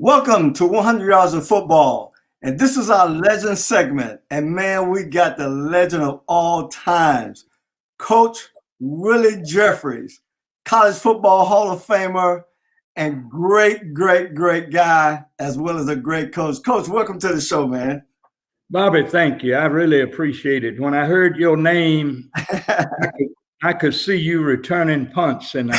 Welcome to 100 Yards of Football. And this is our legend segment. And man, we got the legend of all times, Coach Willie Jeffries, college football Hall of Famer, and great guy, as well as a great coach. Coach, welcome to the show, man. Bobby, thank you. I really appreciate it. When I heard your name, I could see you returning punts, and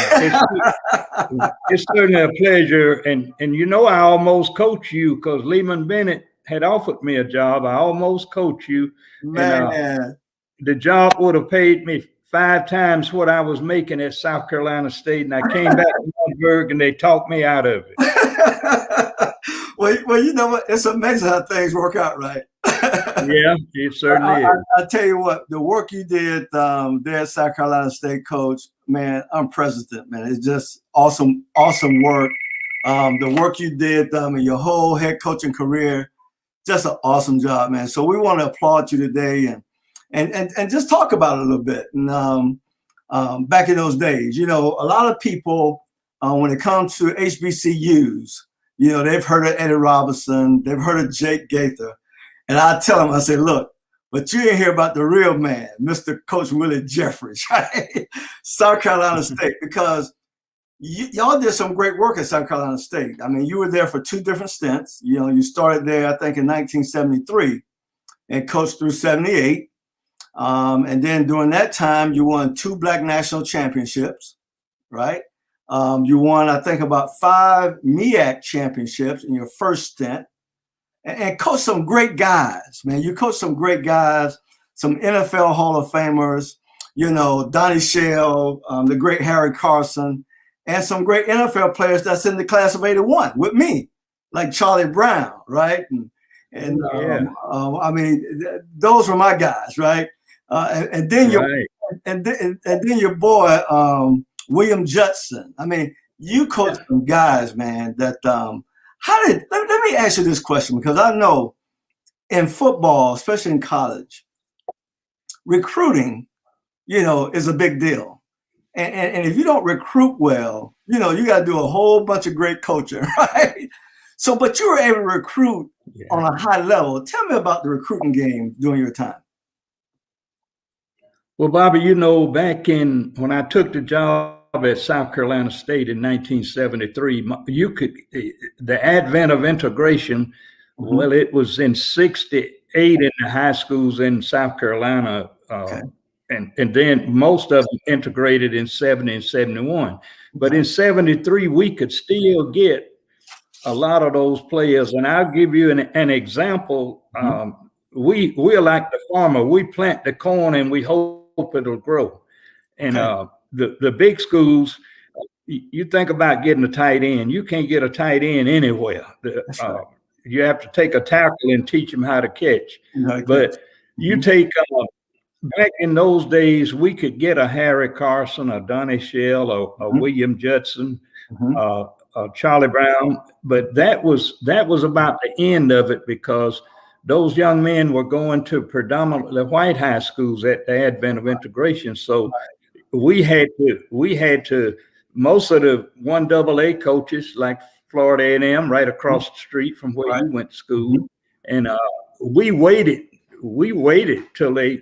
it's certainly a pleasure. And you know, I almost coached you because Lehman Bennett had offered me a job. I almost coached you, man. And the job would have paid me 5 times what I was making at South Carolina State, and I came back to Pittsburgh, and they talked me out of it. Well, you know what? It's amazing how things work out, right? Yeah, it certainly is. I tell you what, the work you did there at South Carolina State, Coach, man, unprecedented, man. It's just awesome work. The work you did in your whole head coaching career, just an awesome job, man. So we want to applaud you today and just talk about it a little bit. And back in those days, you know, a lot of people, when it comes to HBCUs, you know, they've heard of Eddie Robinson, they've heard of Jake Gaither. And I tell them, I say, look, but you didn't hear about the real man, Mr. Coach Willie Jeffries, right? South Carolina State, because y'all did some great work at South Carolina State. I mean, you were there for 2 different stints. You know, you started there, I think, in 1973 and coached through 78. And then during that time, you won 2 Black National Championships, right? You won, I think, about 5 MEAC championships in your first stint. And coach some great guys, man. You coach some great guys, some NFL Hall of Famers, you know, Donnie Shell, the great Harry Carson, and some great NFL players that's in the class of 81 with me, like Charlie Brown, right? I mean, those were my guys, right? And then your boy William Judson. I mean, you coached some guys, man, that let me ask you this question, because I know in football, especially in college, recruiting, you know, is a big deal. And if you don't recruit well, you know, you got to do a whole bunch of great coaching, right? So, but you were able to recruit on a high level. Tell me about the recruiting game during your time. Well, Bobby, you know, back when I took the job at South Carolina State in 1973, the advent of integration, well, it was in 68 in the high schools in South Carolina, and then most of them integrated in 70 and 71. But in 73, we could still get a lot of those players. And I'll give you an example. We're like the farmer. We plant the corn and we hope it'll grow. And the big schools, you think about getting a tight end. You can't get a tight end anywhere. You have to take a tackle and teach them how to catch. But you take back in those days, we could get a Harry Carson, a Donnie Shell, a William Judson, Charlie Brown. But that was about the end of it, because those young men were going to predominantly white high schools at the advent of integration. So we had to most of the 1AA coaches, like Florida A&M, right across the street from where you went to school, and we waited till they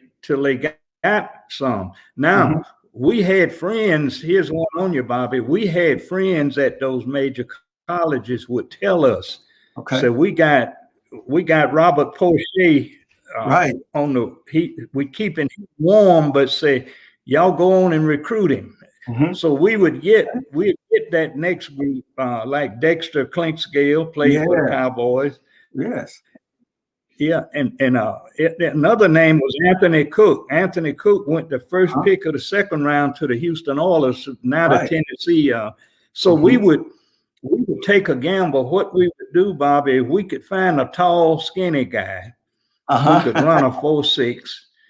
got some. Now we had friends. Here's one on you, Bobby. We had friends at those major colleges would tell us. So we got Robert Poche on we keeping him warm, but say, y'all go on and recruit him. So we'd get that next group, like Dexter Clinkscale played for the Cowboys. And another name was Anthony Cook. Anthony Cook went the first pick of the 2nd round to the Houston Oilers, now to Tennessee. So we would take a gamble. What we would do, Bobby, if we could find a tall, skinny guy who could run a 4.6.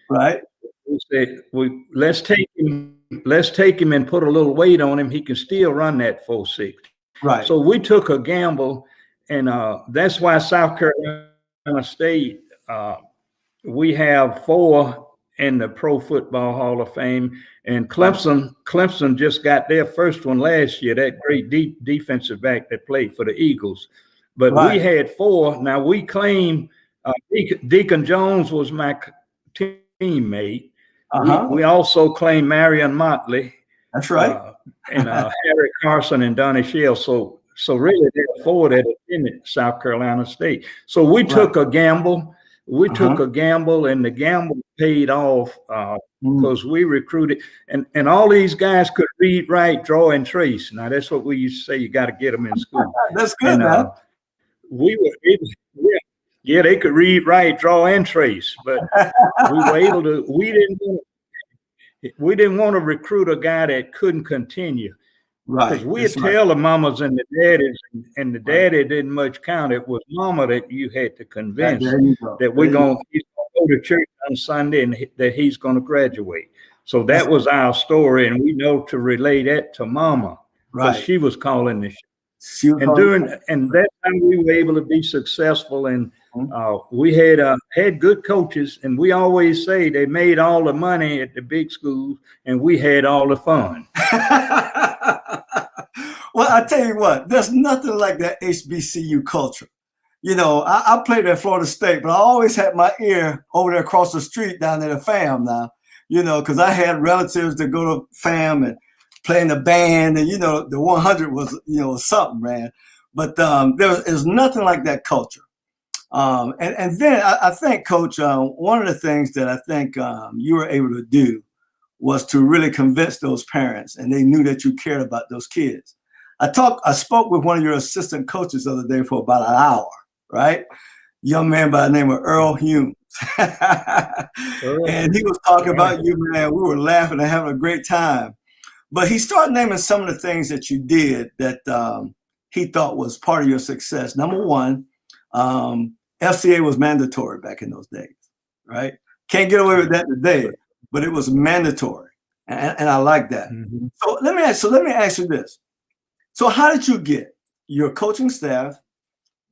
Right. We said, let's take him and put a little weight on him. He can still run that 4.6. Right. So we took a gamble, and that's why South Carolina State, we have 4 in the Pro Football Hall of Fame, and Clemson just got their first one last year. That great defensive back that played for the Eagles. but we Right. had 4. Now we claim Deacon Jones was my teammate. We also claim Marion Motley, That's right. and Harry Carson and Donnie Shell. So really there are 4 that attended South Carolina State. So we Right. took a gamble. We took a gamble, and the gamble paid off because we recruited, and all these guys could read, write, draw, and trace. Now that's what we used to say. You got to get them in school. That's good, And man. we were able, yeah, they could read, write, draw, and trace, but we were able to. We didn't want to recruit a guy that couldn't continue. Because Right. we'd That's right. tell the mamas and the daddies, and the Right. daddy didn't much count. It was mama that you had to convince There you go. that he's gonna go to church on Sunday and that he's gonna graduate. So that That's was our story, and we know to relay that to mama because right. she was calling the She was and that time we were able to be successful, and we had good coaches, and we always say they made all the money at the big schools and we had all the fun. Well, I tell you what, there's nothing like that HBCU culture. You know, I played at Florida State, but I always had my ear over there across the street down there at FAM now, you know, because I had relatives that go to FAM and play in the band, and, you know, the 100 was, you know, something, man. But there's nothing like that culture. And then I think, Coach, one of the things that I think you were able to do was to really convince those parents, and they knew that you cared about those kids. I spoke with one of your assistant coaches the other day for about an hour, right? Young man by the name of Earl Humes. And he was talking about you, man. We were laughing and having a great time. But he started naming some of the things that you did that he thought was part of your success. Number one, FCA was mandatory back in those days, right? Can't get away with that today, but it was mandatory. And I like that. Mm-hmm. So let me ask you this. So how did you get your coaching staff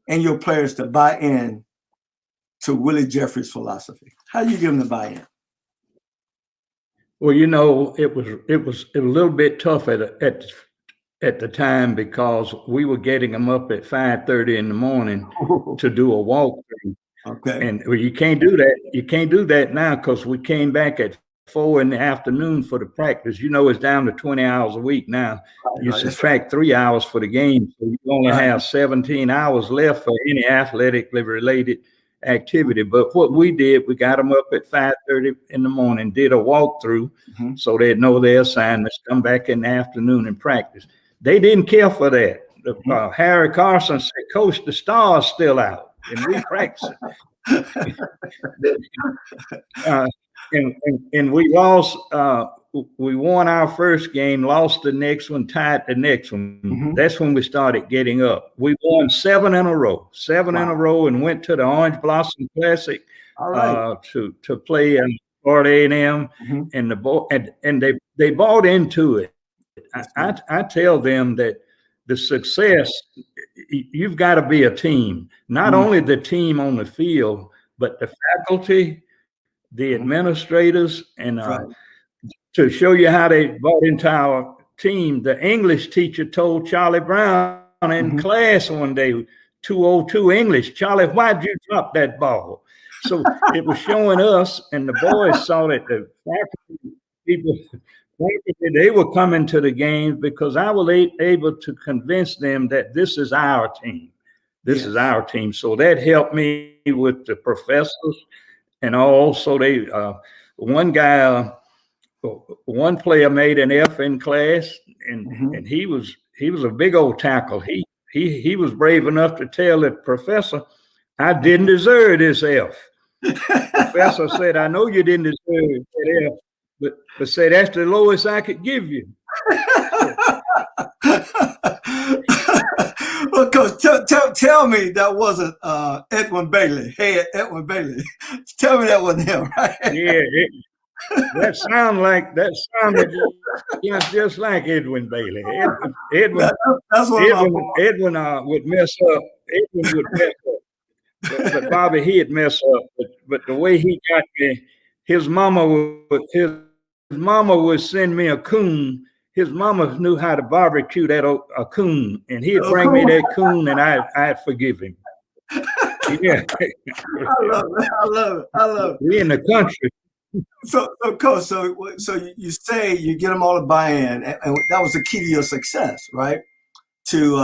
and your players to buy in to Willie Jeffries' philosophy? How do you get them to buy in? Well, you know, it was a little bit tough at the time because we were getting them up at 5:30 in the morning to do a walkthrough. Okay. And you can't do that. You can't do that now because we came back at 4 in the afternoon for the practice. You know, it's down to 20 hours a week now. You subtract 3 hours for the game, so you only have 17 hours left for any athletically related activity. But what we did, we got them up at 5:30 in the morning, did a walkthrough so they'd know their assignments, come back in the afternoon and practice. They didn't care for that. Harry Carson said, "Coach, the star's still out, and we practicing." And we lost. We won our first game, lost the next one, tied the next one. That's when we started getting up. We won 7 in a row, and went to the Orange Blossom Classic to play in Florida A&M, and they bought into it. I tell them that the success, you've got to be a team, not only the team on the field, but the faculty, the administrators, and to show you how they bought into our team, the English teacher told Charlie Brown in class one day, 202 English, "Charlie, why'd you drop that ball?" So it was showing us, and the boys saw that the faculty people, they were coming to the games because I was able to convince them that this is our team. This is our team. So that helped me with the professors. And also one guy, one player made an F in class, and he was a big old tackle. He was brave enough to tell the professor, "I didn't deserve this F." Professor said, "I know you didn't deserve that F, but say that's the lowest I could give you." Well, Coach, tell me that wasn't Edwin Bailey. Hey, Edwin Bailey. Tell me that wasn't him, right? Yeah, that sounded just like Edwin Bailey. Edwin would mess up. Edwin would mess up. But Bobby, he'd mess up. But the way he got me, his mama would send me a coon, his mama knew how to barbecue a coon, and he'd Oh, bring me cool. that coon, and I'd forgive him. Yeah, I love it. I love it. I love it. we in the country. So, Coach, so you say you get them all to buy in, and that was the key to your success, right? To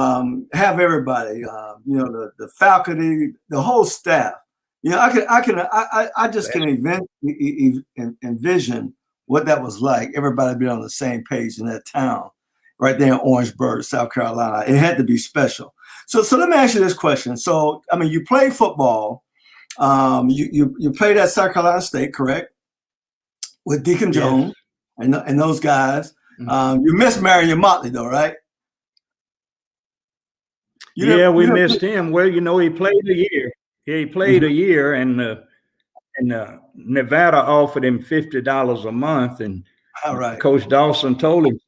have everybody, the faculty, the whole staff. I just can envision what that was like. Everybody be on the same page in that town, right there in Orangeburg, South Carolina. It had to be special. So let me ask you this question. So, I mean, you played football. You played at South Carolina State, correct? With Deacon Jones and those guys. You missed Marion Motley, though, right? We missed him. Well, he played a year. He played a year, and Nevada offered him $50 a month, and all right. Coach Dawson told him,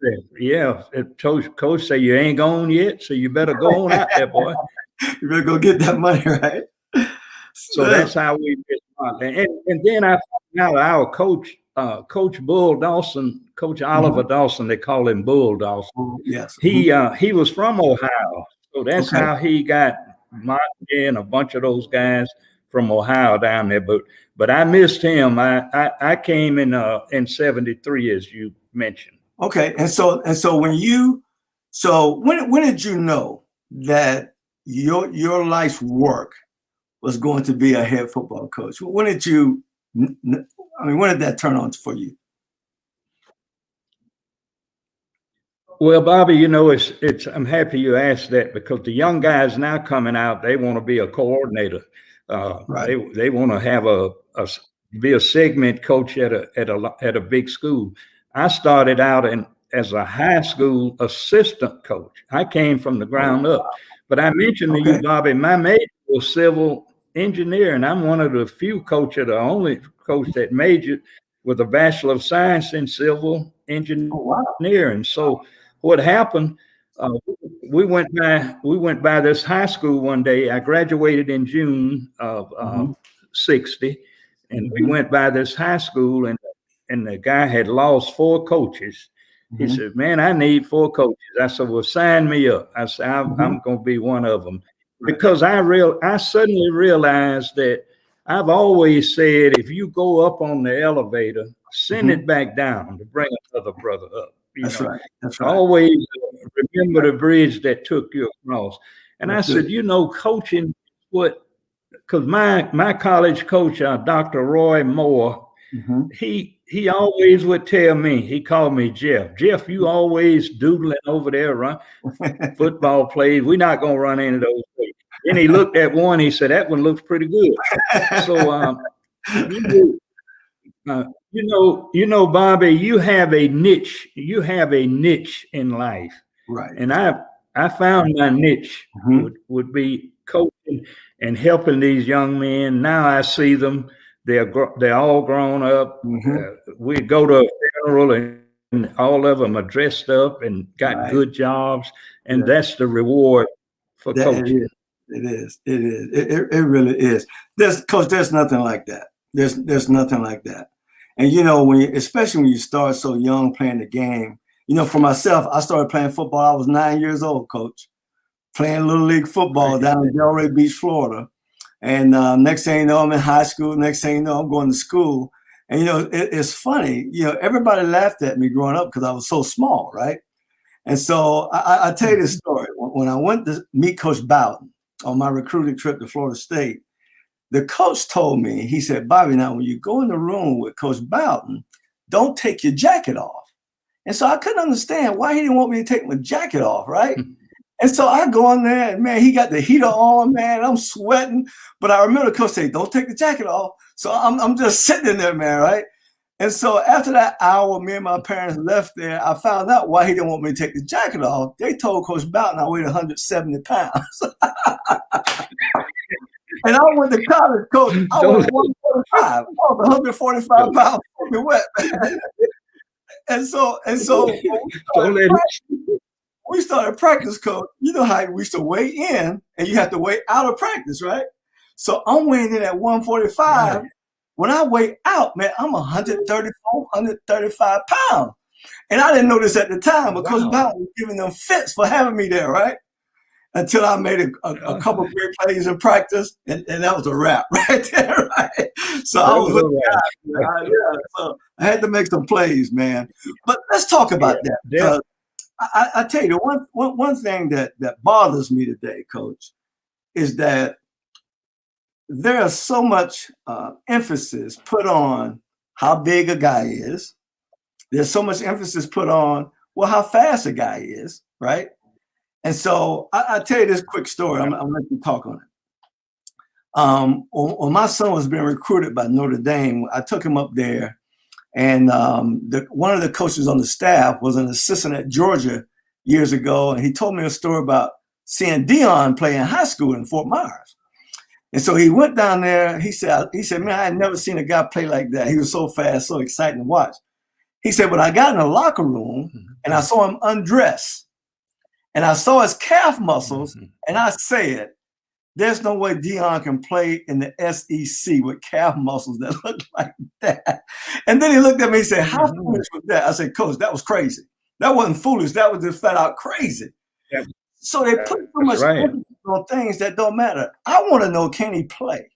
Coach said, you ain't gone yet, so you better go on out there, boy. You better go get that money, right? So that's how we missed Motley. And then I found out our coach, Coach Bull Dawson, Coach Oliver Dawson, they call him Bull Dawson. Yes. He was from Ohio. So that's how he got Motley and a bunch of those guys from Ohio down there. But I missed him. I came in 73, as you mentioned. Okay. And so when did you know that your life's work was going to be a head football coach? When did that turn on for you? Well, Bobby, it's I'm happy you asked that, because the young guys now coming out, they want to be a coordinator. Right. They want to have be a segment coach at a big school. I started out as a high school assistant coach. I came from the ground up. But I mentioned to you, Bobby, my major was civil engineering. I'm one of the few coaches, the only coach that majored with a Bachelor of Science in civil engineering. So what happened? We went by this high school one day. I graduated in June of 60, and we went by this high school, and the guy had lost 4 coaches. He said, "Man, I need 4 coaches." I said, "Well, sign me up." I said, "I'm going to be one of them," because I suddenly realized that I've always said, if you go up on the elevator, send it back down to bring another brother up. That's right. That's right. Always remember the bridge that took you across. And I said, coaching, because my college coach, Dr. Roy Moore, he always would tell me, he called me Jeff. Jeff, you always doodling over there, run football plays. We're not going to run into those plays. Then he looked at one, he said, that one looks pretty good. So, Bobby, you have a niche. You have a niche in life. Right. And I found my niche would be coaching and helping these young men. Now I see them. They're all grown up. We go to a funeral and all of them are dressed up and got good jobs. And that's the reward for coaching. It is. It really is. Coach, there's nothing like that. There's nothing like that. And especially when you start so young playing the game. For myself, I started playing football. I was 9 years old, Coach, playing little league football down in Delray Beach, Florida. And next thing you know, I'm in high school. Next thing you know, I'm going to school. And it's funny. Everybody laughed at me growing up because I was so small, right? And so I tell you this story. When I went to meet Coach Bowden on my recruiting trip to Florida State, the coach told me, he said, "Bobby, now when you go in the room with Coach Bowden, don't take your jacket off." And so I couldn't understand why he didn't want me to take my jacket off, right? And so I go in there, and man, he got the heater on, man. I'm sweating, but I remember the coach saying, "Don't take the jacket off." So I'm just sitting in there, man, right? And so after that hour, me and my parents left there, I found out why he didn't want me to take the jacket off. They told Coach Bowden I weighed 170 pounds. And I went to college, Coach. I was 145. I was 145 pounds wet, man. And so we started practice, Coach. You know how we used to weigh in and you have to weigh out of practice, right? So I'm weighing in at 145. Right. When I weigh out, man, I'm 134, 135 pounds. And I didn't know this at the time, but Coach Wow. Bowden was giving them fits for having me there, right? Until I made a couple of great plays in practice, and that was a wrap right there, right? So I was with the guys, yeah. So I had to make some plays, man. But let's talk about that, because I tell you, one thing that bothers me today, Coach, is that there's so much emphasis put on how big a guy is. There's so much emphasis put on, well, how fast a guy is, right? And so I tell you this quick story. I'm gonna let you talk on it. When my son was being recruited by Notre Dame, I took him up there, and one of the coaches on the staff was an assistant at Georgia years ago, and he told me a story about seeing Dion play in high school in Fort Myers. And so he went down there. He said, man, I had never seen a guy play like that. He was so fast, so exciting to watch. He said, but I got in the locker room and I saw him undress. And I saw his calf muscles, and I said, there's no way Dion can play in the SEC with calf muscles that look like that. And then he looked at me and said, how foolish was that? I said, Coach, that was crazy. That wasn't foolish. That was just flat out crazy. Yeah. So they put so much emphasis on things that don't matter. I want to know, can he play?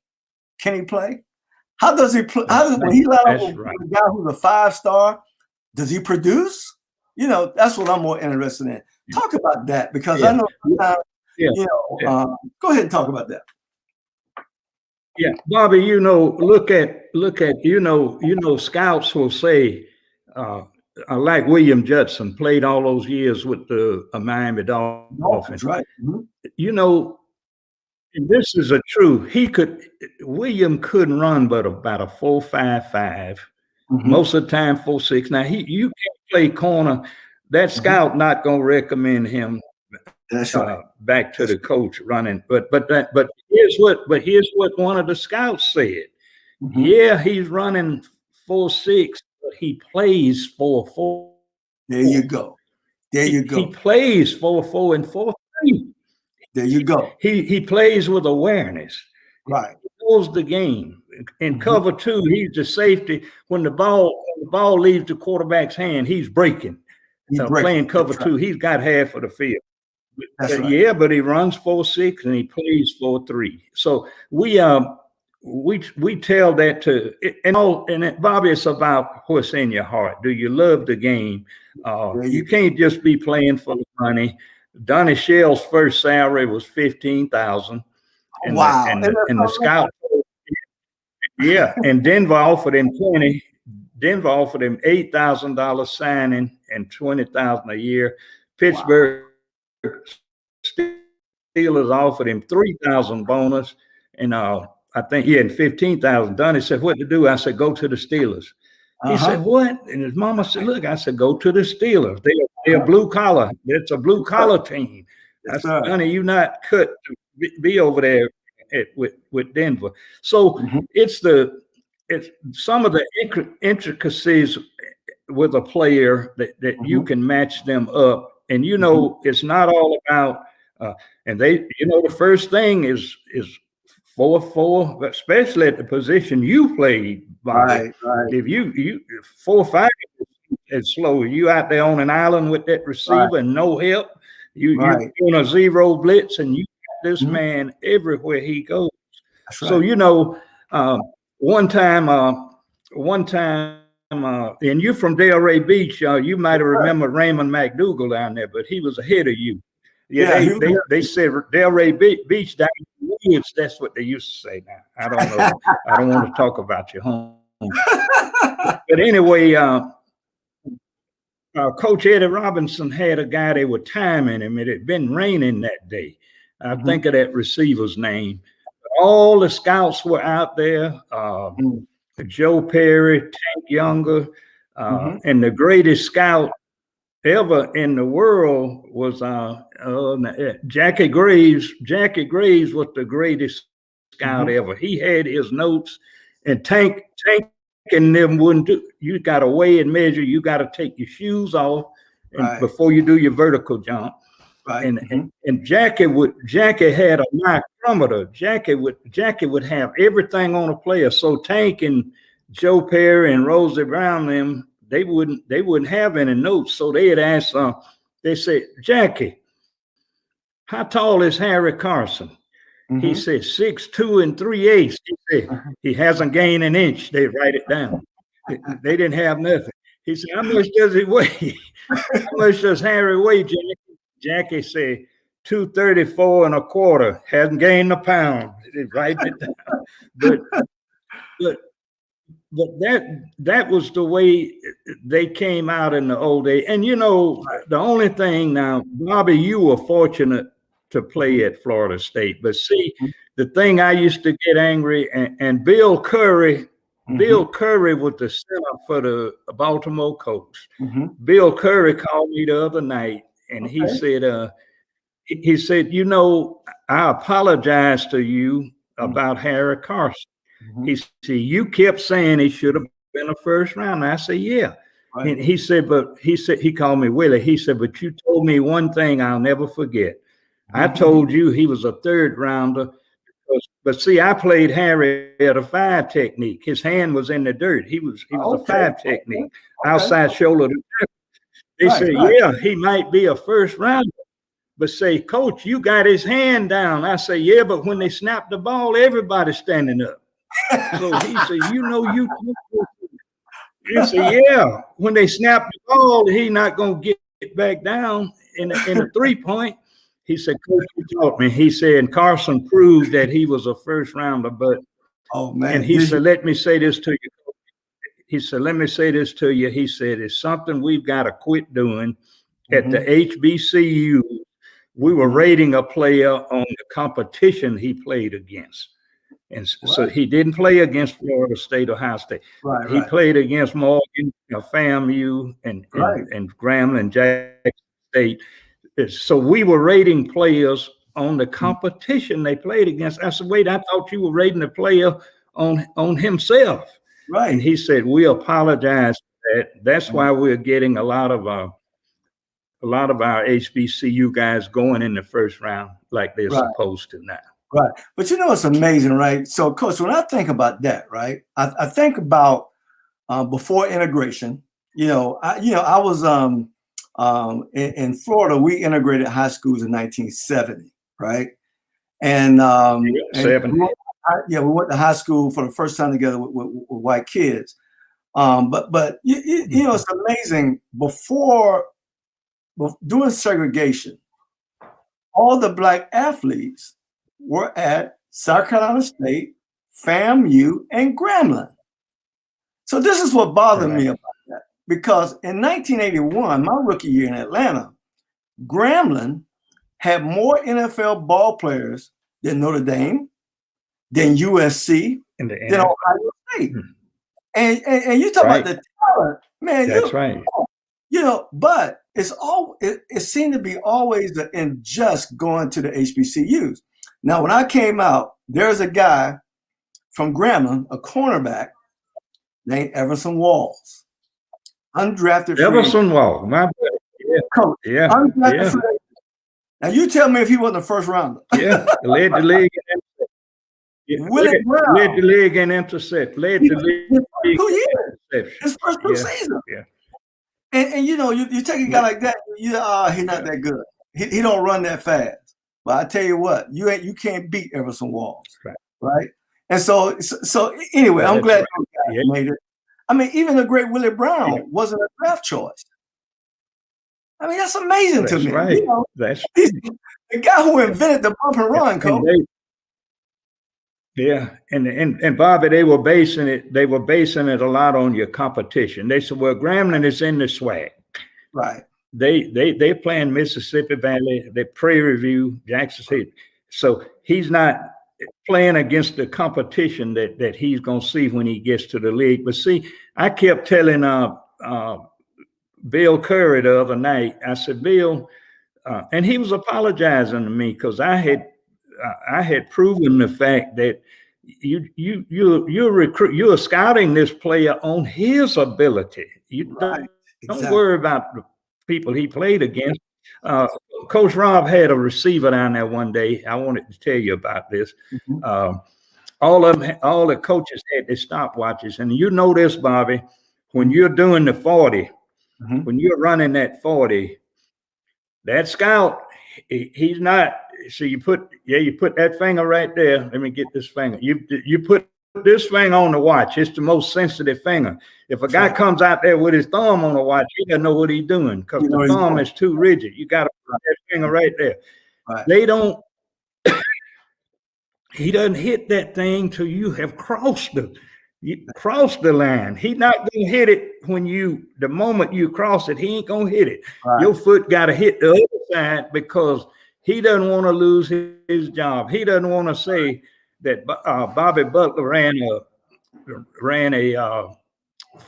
Can he play? How does he play? When he line up with a guy who's a 5-star, does he produce? You know, that's what I'm more interested in. Talk about that, because I know sometimes, go ahead and talk about that. Yeah, Bobby, look at scouts will say, like William Judson played all those years with the Miami Dolphins. Right. And this is a true. William couldn't run but about a 4.55. Most of the time 4.6. Now you can't play corner. That scout not gonna recommend him. That's right. Back to the coach running. But here's what one of the scouts said. Yeah, he's running 4.6, but he plays 4.4. There you go. He plays 4.4 and 4.3. There you go. He plays with awareness. Right. He knows the game. In cover 2, he's the safety. When the ball leaves the quarterback's hand, he's breaking. Playing cover 2, he's got half of the field. Yeah, but he runs 4.6 and he plays 4.3. So we tell that to and Bobby, it's about what's in your heart. Do you love the game? You can't just be playing for the money. Donnie Shell's first salary was $15,000. Wow! And the scout, and Denver offered him 20. Denver offered him $8,000 signing and $20,000 a year. Pittsburgh Steelers offered him $3,000 bonus, and I think he had $15,000. Donnie said, "What to do?" I said, "Go to the Steelers." He said, "What?" And his mama said, "Look," I said, "Go to the Steelers. They're blue collar. It's a blue collar team." I said, "Donnie, you not cut to be over there with Denver." So it's some of the intricacies with a player that you can match them up, and it's not all about and they the first thing is 4.4, especially at the position you played, Bobby. Right. If you 4.5 is slow, you out there on an island with that receiver and no help, you're doing a zero blitz, and you got this man everywhere he goes. So one time, and you're from Delray Beach. You might have remembered Raymond McDougal down there, but he was ahead of you. Yeah, they said Delray Beach down in the woods. That's what they used to say. Now I don't know. I don't want to talk about your home. But anyway, Coach Eddie Robinson had a guy they were timing him. It had been raining that day. I think of that receiver's name. All the scouts were out there. Joe Perry, Tank Younger, and the greatest scout ever in the world was Jackie Graves. Jackie Graves was the greatest scout ever. He had his notes, and Tank and them wouldn't do. You got to weigh and measure. You got to take your shoes off before you do your vertical jump. Right. And Jackie had a micrometer. Jackie would have everything on a player. So Tank and Joe Perry and Rosie Brown, they wouldn't have any notes. So they'd ask, they said, Jackie, how tall is Harry Carson? He said 6'2" and 3/8. He said he hasn't gained an inch. They write it down. They didn't have nothing. He said, how much does he weigh? How much does Harry weigh, Jackie? Jackie said 234 and a quarter. Hasn't gained a pound. They write it down. But that was the way they came out in the old days. And the only thing now, Bobby, you were fortunate to play at Florida State. But see, the thing I used to get angry, and Bill Curry was the center for the Baltimore Colts. Bill Curry called me the other night, and he said, I apologize to you about Harry Carson. He said, you kept saying he should have been a first rounder. I said, yeah. Right. And he said, he called me Willie. He said, but you told me one thing I'll never forget. I told you he was a third rounder. But see, I played Harry at a 5 technique. His hand was in the dirt. He was a 5 technique, outside shoulder. They said, yeah, he might be a first rounder. But say, Coach, you got his hand down. I say, yeah, but when they snap the ball, everybody's standing up. So he said, he said, yeah, when they snap the ball, he not going to get back down in a 3-point. He said, Coach, you taught me. He said, and Carson proved that he was a first rounder. But and he said, let me say this to you. He said, let me say this to you. He said, it's something we've got to quit doing. At the HBCU, we were rating a player on the competition he played against. And so he didn't play against Florida State, Ohio State. He played against Morgan, FAMU, and Grambling and Jackson State. So we were rating players on the competition they played against. I said, wait, I thought you were rating the player on himself. Right. And he said, we apologize for that. That's why we're getting a lot of our HBCU guys going in the first round like they're supposed to now. Right. But it's amazing, right? So, Coach, when I think about that, right, I think about before integration. I was in Florida. We integrated high schools in 1970, right? And we went to high school for the first time together with white kids. But it's amazing. During segregation, all the black athletes were at South Carolina State, FAMU, and Grambling. So this is what bothered me about that. Because in 1981, my rookie year in Atlanta, Grambling had more NFL ball players than Notre Dame, than USC, than Ohio State. And you talk about the talent, man. That's right. But it seemed to be always the unjust going to the HBCUs. Now, when I came out, there's a guy from Grambling, a cornerback named Everson Walls, undrafted. Everson Walls, my buddy. Coach, undrafted free agent. Now, you tell me if he wasn't a first rounder. Led the league. Willie Brown led the league in intercept. Led the league 2 years. His first 2 seasons. And you take a guy like that, he's not that good. He don't run that fast. But I tell you what, you can't beat Everson Walls, right? And so anyway, I'm glad you guys made it. I mean, even the great Willie Brown wasn't a draft choice. I mean, that's amazing to me. Right. He's the guy who invented the bump and run, Coach. And Bobby, they were basing it a lot on your competition. They said, well, Grambling is in the swag. Right. They playing Mississippi Valley, they Prairie View, Jackson State. So he's not playing against the competition that he's gonna see when he gets to the league. But see, I kept telling Bill Curry the other night, I said, Bill, and he was apologizing to me because I had proven the fact that you're scouting this player on his ability. You don't worry about the people he played against. Coach Rob had a receiver down there one day. I wanted to tell you about this. All the coaches had their stopwatches, and you know this, Bobby. when you're doing the 40, Mm-hmm. when you're running that 40, that scout, he's not. So you put that finger right there. Let me get this finger. You put this finger on the watch. It's the most sensitive finger. If a guy comes out there with his thumb on the watch, he doesn't know what he's doing because the thumb is too rigid. You got to put that finger right there. Right. They don't. He doesn't hit that thing till you have crossed the line. He's not gonna hit it the moment you cross it. He ain't gonna hit it. Right. Your foot got to hit the other side because he doesn't want to lose his job. He doesn't want to say that Bobby Butler ran a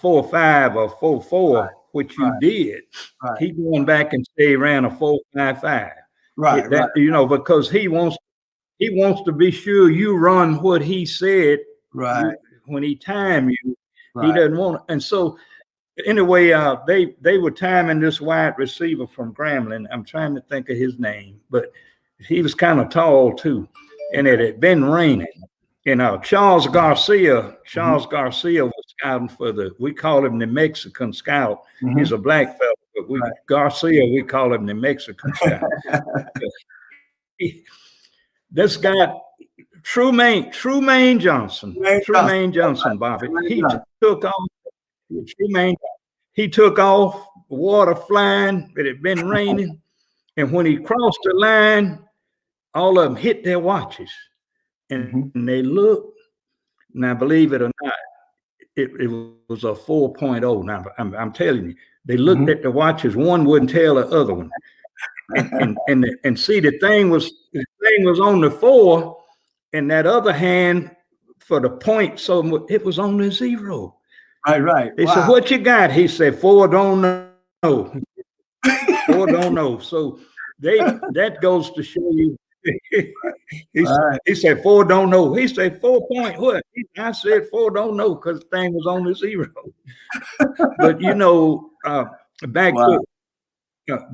4.5 or 4.4, which you did. Right. He going back and say he ran a 4.55. Right. Because he wants to be sure you run what he said. Right. When he timed you, he doesn't want it. And so anyway, they were timing this wide receiver from Grambling. I'm trying to think of his name, but he was kind of tall too. And it had been raining. And Charles Garcia was scouting we call him the Mexican scout. Mm-hmm. He's a black fellow, but Garcia, we call him the Mexican scout. This guy, Trumaine Johnson, Bobby. He took off. Trumaine. He took off. Water flying. It had been raining, and when he crossed the line, all of them hit their watches, and they looked. Now, believe it or not, it was a 4.0. Now, I'm telling you, they looked at the watches. One wouldn't tell the other one. And see, the thing was on the 4, and that other hand for the point, so it was on the 0. Right. They said, "What you got?" He said, 4 don't know. 4 don't know. So that goes to show you. He said 4 don't know. He said 4 point what? I said 4 don't know because the thing was on the 0. But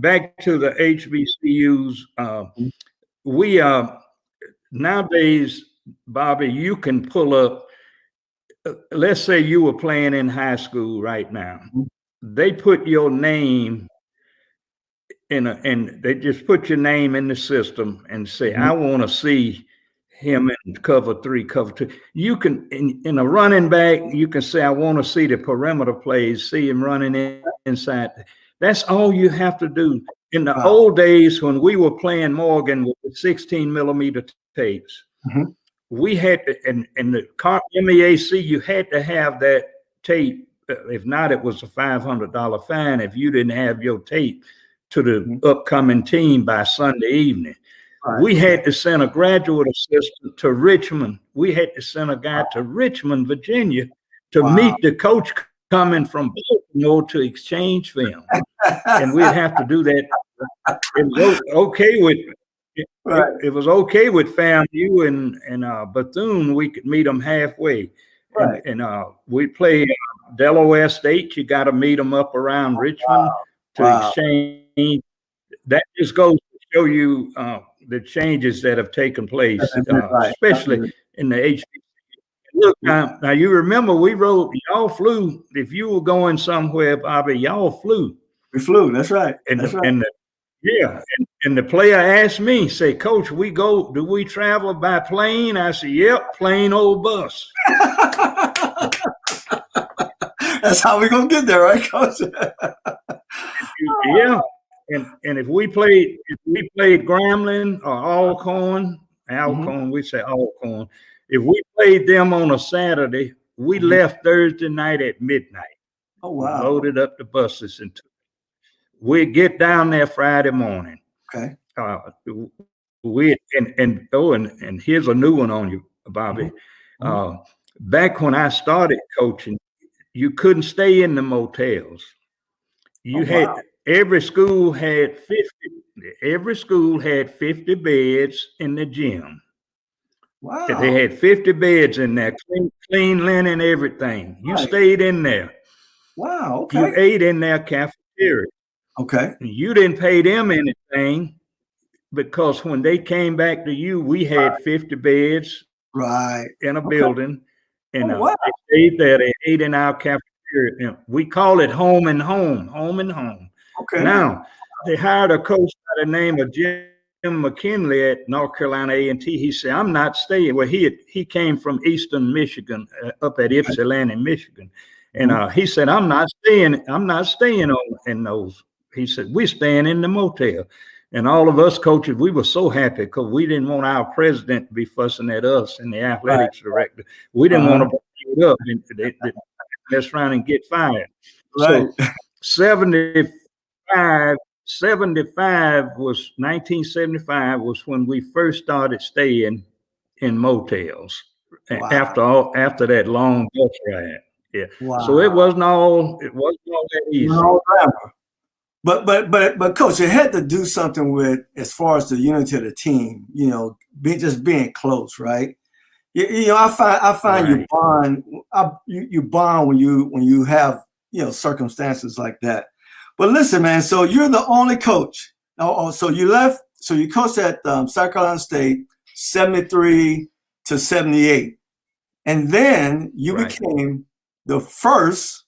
back to the HBCUs. We nowadays, Bobby, you can pull up. Let's say you were playing in high school right now. They put your name and they just put your name in the system and say, I want to see him in cover 3, cover 2. You can, in a running back, you can say, I want to see the perimeter plays, see him running inside. That's all you have to do. In the old days, when we were playing Morgan with the 16 millimeter tapes, we had to, and the MEAC, you had to have that tape. If not, it was a $500 fine if you didn't have your tape to the upcoming team by Sunday evening. We had to send a graduate assistant to Richmond. We had to send a guy to Richmond, Virginia, to meet the coach coming from Baltimore to exchange film. And we'd have to do that. It was okay with it was okay with FAMU and Bethune. We could meet them halfway. And we play Delaware State. You got to meet them up around Richmond to exchange. That just goes to show you the changes that have taken place, especially in the HBCU. Look, now you remember y'all flew. If you were going somewhere, Bobby, y'all flew. We flew. That's right. And the player asked me, say, Coach, do we travel by plane? I said, yep, plain old bus. That's how we gonna get there, right, Coach? Yeah. And if we played Grambling or Alcorn, we say Alcorn. If we played them on a Saturday, we left Thursday night at midnight. Oh wow! Loaded up the buses and we'd get down there Friday morning. Okay. And here's a new one on you, Bobby. Back when I started coaching, you couldn't stay in the motels. Every school had 50 beds in the gym. Wow. They had 50 beds in there, clean linen, everything. You stayed in there. Wow. Okay. You ate in their cafeteria. Okay. You didn't pay them anything because when they came back to you, we had 50 beds in a building. And they stayed there. They ate in our cafeteria. here. We call it home and home, home and home. Okay. Now, they hired a coach by the name of Jim McKinley at North Carolina A&T. He said, "I'm not staying." Well, he came from Eastern Michigan, up at Ypsilanti, Michigan, and he said, "I'm not staying. I'm not staying in those." He said, "We're staying in the motel." And all of us coaches, we were so happy because we didn't want our president to be fussing at us and the athletics director. We didn't want to bring it up and mess around and get fired. Right. So 75 was 1975 was when we first started staying in motels. Wow. After that long bus ride. Yeah. Wow. So it wasn't all that easy. No, but coach, you had to do something with as far as the unity of the team, just being close, right? I find Right. you bond when you have circumstances like that. But listen, man, so you're the only coach. So you left. So you coached at South Carolina State 73 to 78, and then you became the first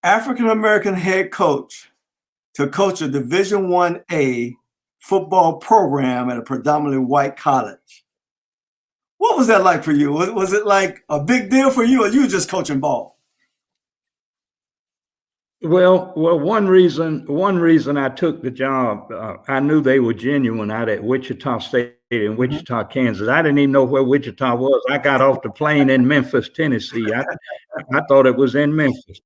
African American head coach to coach a Division I-A football program at a predominantly white college. What was that like for you? Was it like a big deal for you, or you were just coaching ball? Well, one reason I took the job, I knew they were genuine out at Wichita State in Wichita, Kansas. I didn't even know where Wichita was. I got off the plane in Memphis, Tennessee. I thought it was in Memphis,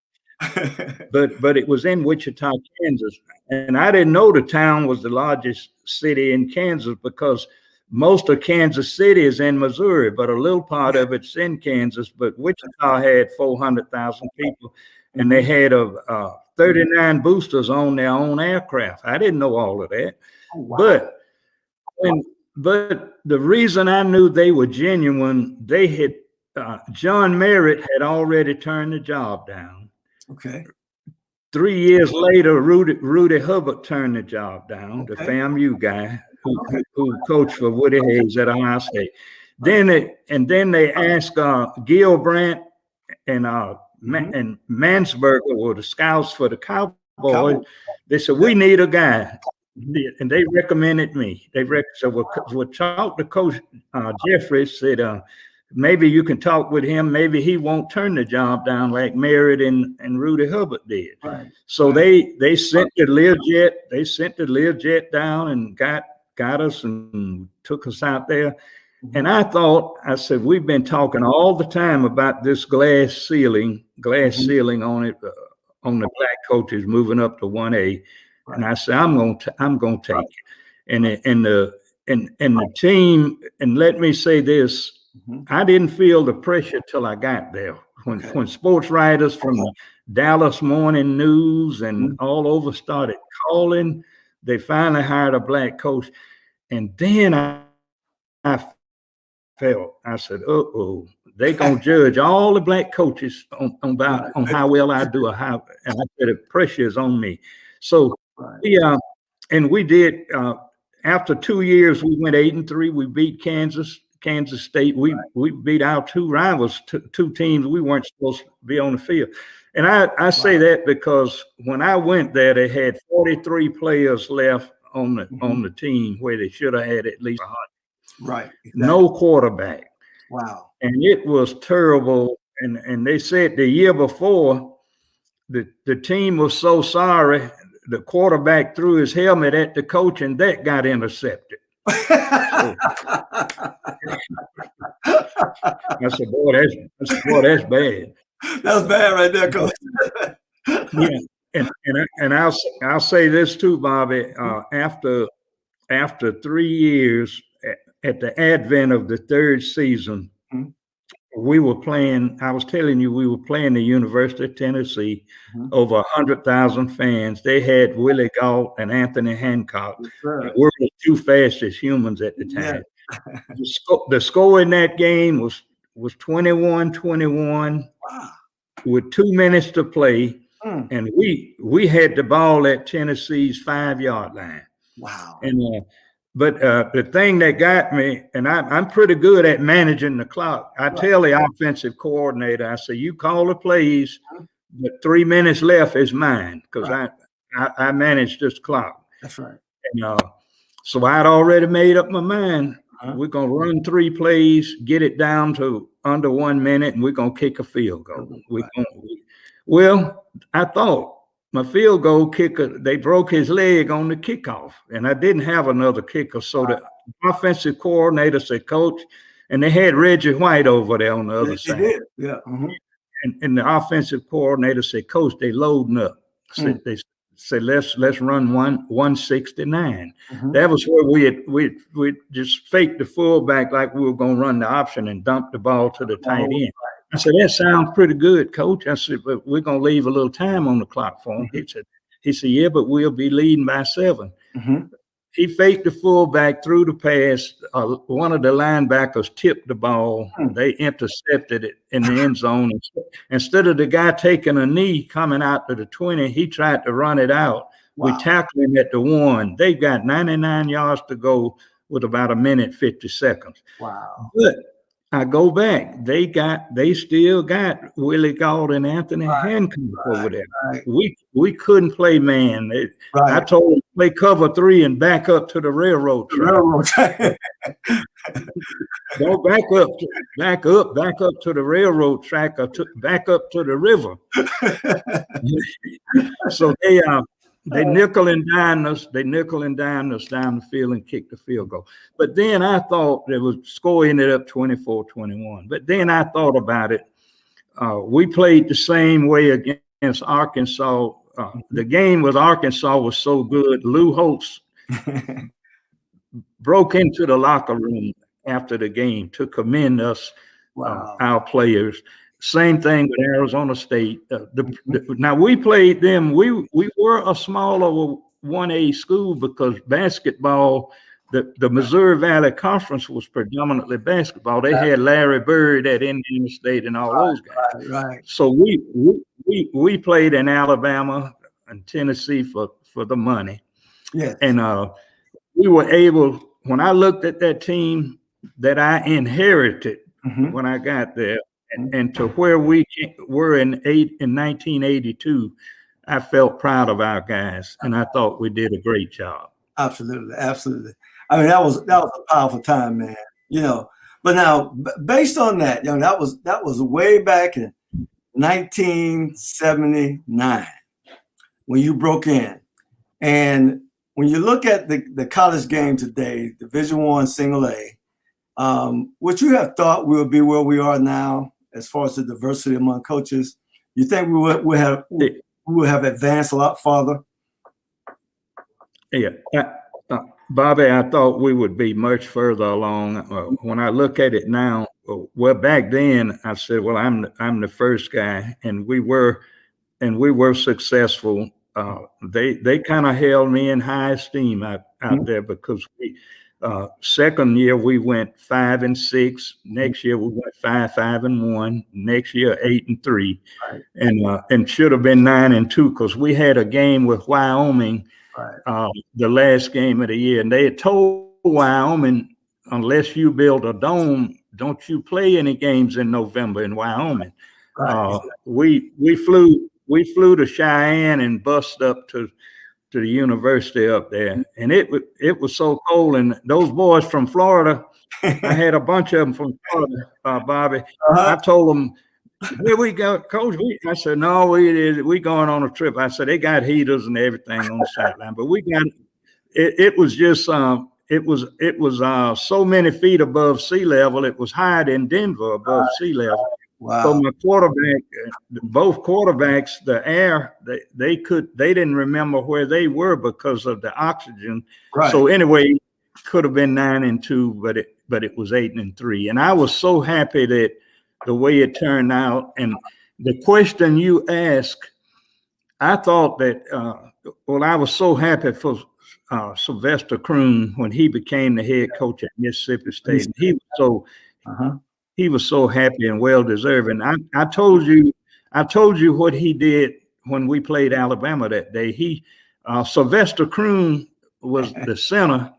but it was in Wichita, Kansas, and I didn't know the town was the largest city in Kansas because most of Kansas City is in Missouri, but a little part of it's in Kansas. But Wichita had 400,000 people. And they had 39 boosters on their own aircraft. I didn't know all of that. Oh, wow. But the reason I knew they were genuine, they had John Merritt had already turned the job down. Okay. 3 years later, Rudy Hubbard turned the job down, the FAMU guy who coached for Woody Hayes at Ohio State. Then they asked Gil Brandt and Mansberger were the scouts for the Cowboys. They said, "We need a guy." And they recommended me. So we'll talk to Coach Jeffries, said, maybe you can talk with him. Maybe he won't turn the job down like Merritt and Rudy Hubbard did. Right. So they sent the Learjet. They sent the Learjet down and got us and took us out there. And I said, we've been talking all the time about this glass ceiling on it, on the black coaches moving up to 1A. Right. And I said, I'm going to take it. And the team, and let me say this, I didn't feel the pressure till I got there. When sports writers from Dallas Morning News and all over started calling, they finally hired a black coach. And then I said, they gonna judge all the black coaches on how well I do and I said the pressure is on me. So we did. After 2 years, we went 8-3. We beat Kansas State. We beat our two rivals, two teams we weren't supposed to be on the field. And I say that because when I went there, they had 43 players left on the team where they should have had at least 100. Right. Exactly. No quarterback. Wow. And it was terrible. And they said the year before, the team was so sorry, the quarterback threw his helmet at the coach and that got intercepted. I said, boy, that's bad. That's bad right there, coach. Yeah. And I'll say this too, Bobby. After 3 years, at the advent of the third season, we were playing. I was telling you, we were playing the University of Tennessee, over 100,000 fans. They had Willie Gault and Anthony Hancock. Right. We were the two fastest humans at the time. Yeah. The score in that game was 21-21 with 2 minutes to play. And we had the ball at Tennessee's 5-yard line. Wow. And but the thing that got me, and I'm pretty good at managing the clock. I tell the offensive coordinator, I say, you call the plays, but 3 minutes left is mine because Right. I managed this clock. That's right. And so I'd already made up my mind. We're gonna run 3 plays, get it down to under 1 minute, and we're gonna kick a field goal. Well, I thought my field goal kicker, they broke his leg on the kickoff, and I didn't have another kicker. So the offensive coordinator said, "Coach," and they had Reggie White over there on the other side. Did. Yeah. And the offensive coordinator said, "Coach, they loading up." They said, let's run 169. That was where we just faked the fullback like we were gonna run the option and dump the ball to the tight end. I said, "That sounds pretty good, Coach." I said, "But we're gonna leave a little time on the clock for him." He said, "Yeah, but we'll be leading by 7." He faked the fullback, threw the pass. One of the linebackers tipped the ball. They intercepted it in the end zone. Instead of the guy taking a knee coming out to the 20, he tried to run it out. Wow. We tackled him at the 1. They got 99 yards to go with about 1:50. Wow. But I go back. They still got Willie Gault and Anthony Hancock over there. We couldn't play man. I told them play cover 3 and back up to the railroad track. Go back up to the railroad track or back up to the river. So they nickel and dime us. They nickel and dime us down the field and kick the field goal. But then I thought score ended up 24-21. But then I thought about it. We played the same way against Arkansas. The game with Arkansas was so good. Lou Holtz broke into the locker room after the game to commend us, our players. Same thing with Arizona State. Now we played them. We were a smaller 1A school because basketball, the Missouri Valley Conference was predominantly basketball. They had Larry Bird at Indiana State and all those guys. So we played in Alabama and Tennessee for the money. And we were able. When I looked at that team that I inherited when I got there. And to where we were in 1982, I felt proud of our guys, and I thought we did a great job. Absolutely. I mean, that was a powerful time, man. But now, based on that, that was way back in 1979 when you broke in, and when you look at the college game today, Division I, Single A, would you have thought we would be where we are now? As far as the diversity among coaches, you think we would have advanced a lot farther? Yeah, Bobby, I thought we would be much further along. When I look at it now, well, back then I said, well, I'm the first guy, and we were successful. They kind of held me in high esteem out there because second year we went 5-6. Next year we went 5-1. Next year 8-3, and should have been 9-2 because we had a game with Wyoming, the last game of the year, and they had told Wyoming, unless you build a dome, don't you play any games in November in Wyoming. We flew to Cheyenne and bust up to the university up there, and it was so cold. And those boys from Florida, I had a bunch of them from Florida, Bobby. I told them, "Here we go, Coach." I said, "No, we going on a trip." I said, "They got heaters and everything on the sideline, but we got it." It was just it was so many feet above sea level. It was higher than Denver above sea level. Wow. So my quarterback, both quarterbacks, the air, they didn't remember where they were because of the oxygen. So anyway, could have been 9-2, but it was 8-3. And I was so happy that the way it turned out. And the question you asked, I thought that I was so happy for Sylvester Croom when he became the head coach at Mississippi State. And he was so he was so happy and well deserved. And I told you what he did when we played Alabama that day. Sylvester Croom was the center,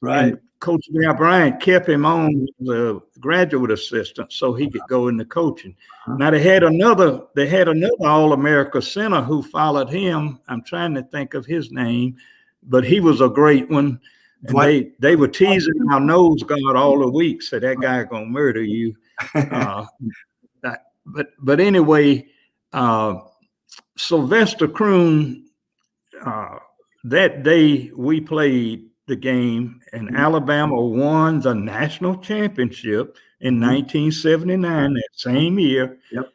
and Coach Al Bryant kept him on the graduate assistant so he could go into coaching. Now they had another All-America center who followed him. I'm trying to think of his name, but he was a great one. And they were teasing our nose guard all the week, said that guy gonna murder you. But anyway, Sylvester Croon, that day we played the game, and Alabama won the national championship in 1979, that same year. Yep.